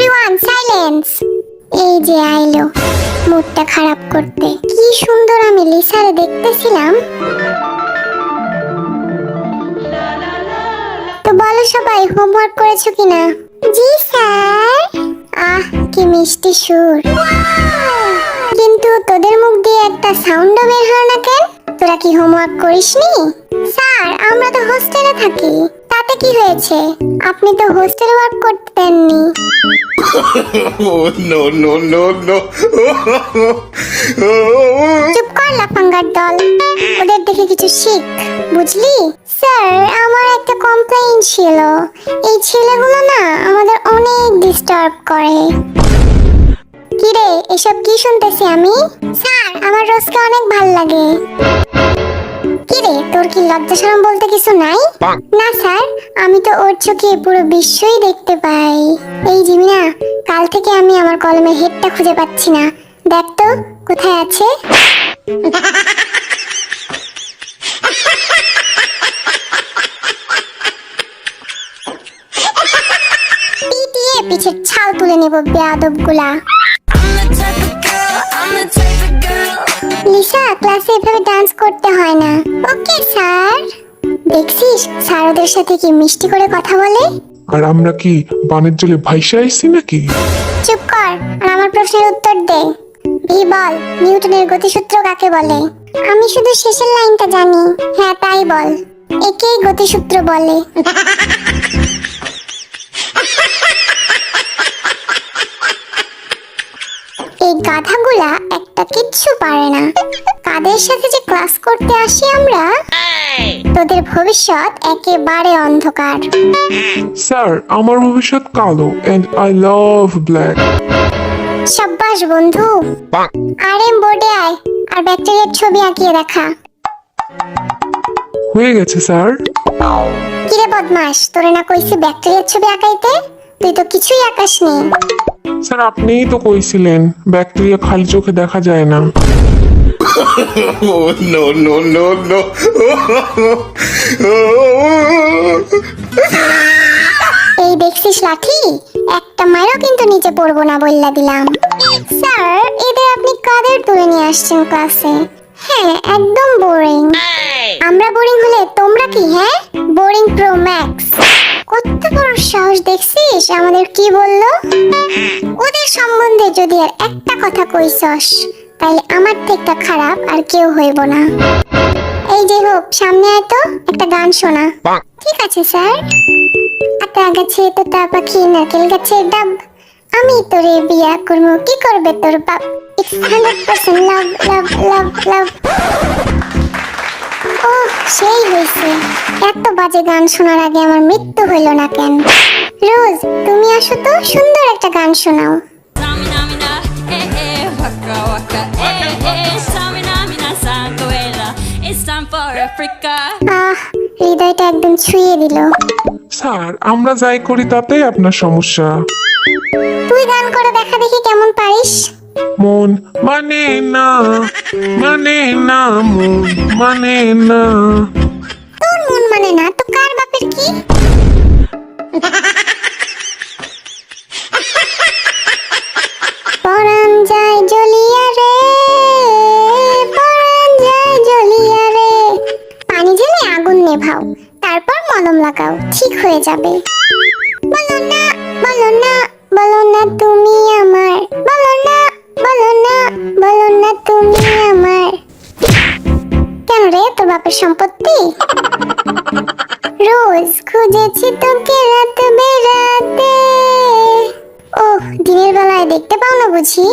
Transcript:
Everyone silence. এই যে আইলো মুডটা খারাপ করতে। কি সুন্দর আমি লিসারে দেখতেছিলাম। তো বলো সবাই হোমওয়ার্ক করেছো কিনা? জি স্যার। আহ কি মিষ্টি সুর, কিন্তু তোদের মুখ দিয়ে একটা সাউন্ডও বের হয় না কেন? তোরা কি হোমওয়ার্ক করিসনি? স্যার আমরা তো হোস্টেলে থাকি। তাতে কি হয়েছে? আপনি তো হোস্টেল ওয়ার্ক করতে দেননি। No, no, no, no. চুপ কর লাফাঙ্গার দল, ওদের দেখে কিছু শিখ, বুঝলি? স্যার আমার একটা কমপ্লেইন ছিল। এই ছেলেগুলো না আমাদের অনেক ডিস্টার্ব করে। কিরে এসব কি শুনতেছি আমি? স্যার আমার রোজকে অনেক ভাল লাগে। কিরে তোর কি লজ্জা শরম বলতে কিছু নাই? না স্যার, আমি তো ওর চোখে পুরো বিশ্বই দেখতে পাই। এই জিমিনা, কাল থেকে আমি আমার কলমের হেডটা খুঁজে পাচ্ছি না। দেখ তো কোথায় আছে। পিটিয়ে পিছের ছাল তুলে নেব বেয়াদবগুলা। লিসা ক্লাসে এভাবে ডান্স করতে হয় না। Okay sir. দেখছিস স্যার ওদের সাথে কি মিষ্টি করে কথা বলে। আর আমরা কি বানের জলে ভাইসা আইছি নাকি? চুপ কর আর আমার প্রশ্নের উত্তর দে। ভি বল, নিউটনের গতিসূত্র কাকে বলে? আমি শুধু শেষের লাইনটা জানি। হ্যাঁ তাই বল। একেই গতিসূত্র বলে। এই গাধাগুলা একটা কিচ্ছু পারে না। কাদের সাথে যে ক্লাস করতে আসি আমরা। তোদের ভবিষ্যৎ একেবারে অন্ধকার। স্যার আমার ভবিষ্যৎ কালো এন্ড আই লাভ ব্ল্যাক। সাব্বাস বন্ধু। আরএম বোর্ডে আয় আর ব্যাকটেরিয়ার ছবি আঁকিয়ে দেখা। হয়ে গেছে স্যার। কিরে বদমাস, তোরে না কইছি ব্যাকটেরিয়ার ছবি আঁকাইতে? তুই তো কিছুই আঁকাসনি। স্যার আপনিই তো কইছিলেন ব্যাকটেরিয়া খালি চোখে দেখা যায় না। Oh, no, no, no, no. এই দেখছিস লাঠি, একটা মারও কিন্তু নিচে পড়বো না বললা দিলাম। স্যার এদের আপনি কাদের তুলে নিয়ে আসছেন ক্লাসে? হ্যাঁ একদম বোরিং। আমরা বোরিং হলে তোমরা কি? হ্যাঁ বোরিং প্রো ম্যাক্স। কত বড় সাহস দেখছিস আমাদের কি বললো? ওদের সম্বন্ধে যদি আর একটা কথা কইছস তাইলে আমার থেকে খারাপ আর কেউ হইব না। এই যে হোক সামনে আয় তো, একটা গান শোনা। ঠিক আছে স্যার। আতা গাছে তোতা পাখি নারকেল গাছের ডাব, আমি তোরে বিয়া করবো, কি করবে তোর বাপ। It's 100% লাভ লাভ লাভ লাভ। ও সেই হয়েছে। এত বাজে গান শোনার আগে আমার মৃত্যু হইল না কেন? রোজ তুমি আসো তো, সুন্দর একটা গান শোনাও। Samina mina, waka waka, samina mina sanguela. It's time for Africa. আহ হৃদয়টা একদম ছুঁয়ে দিল। স্যার আমরা যাই করি তাতেই আপনার সমস্যা। তুই গান করে দেখা দেখি কেমন পারিস। মন মানে না, মানে না, মন মানে না। তোর মন মানে না তো কার বাপের কি? পরাণ যায় জ্বলিয়া রে, পরাণ যায় জ্বলিয়া রে। পানি ঢেলে আগুন নেভাও, তারপর মলম লাগাও, ঠিক হয়ে যাবে। বলো না বলো না বলো না তুমি আমার, বলো না বলো না বলো না তুমি আমার। কেন রে তোর বাপের সম্পত্তি? রোজ খুঁজেছি তোকে রাত বেড়াতে। ওহ দিনের বেলায় দেখতে পাও না বুঝি?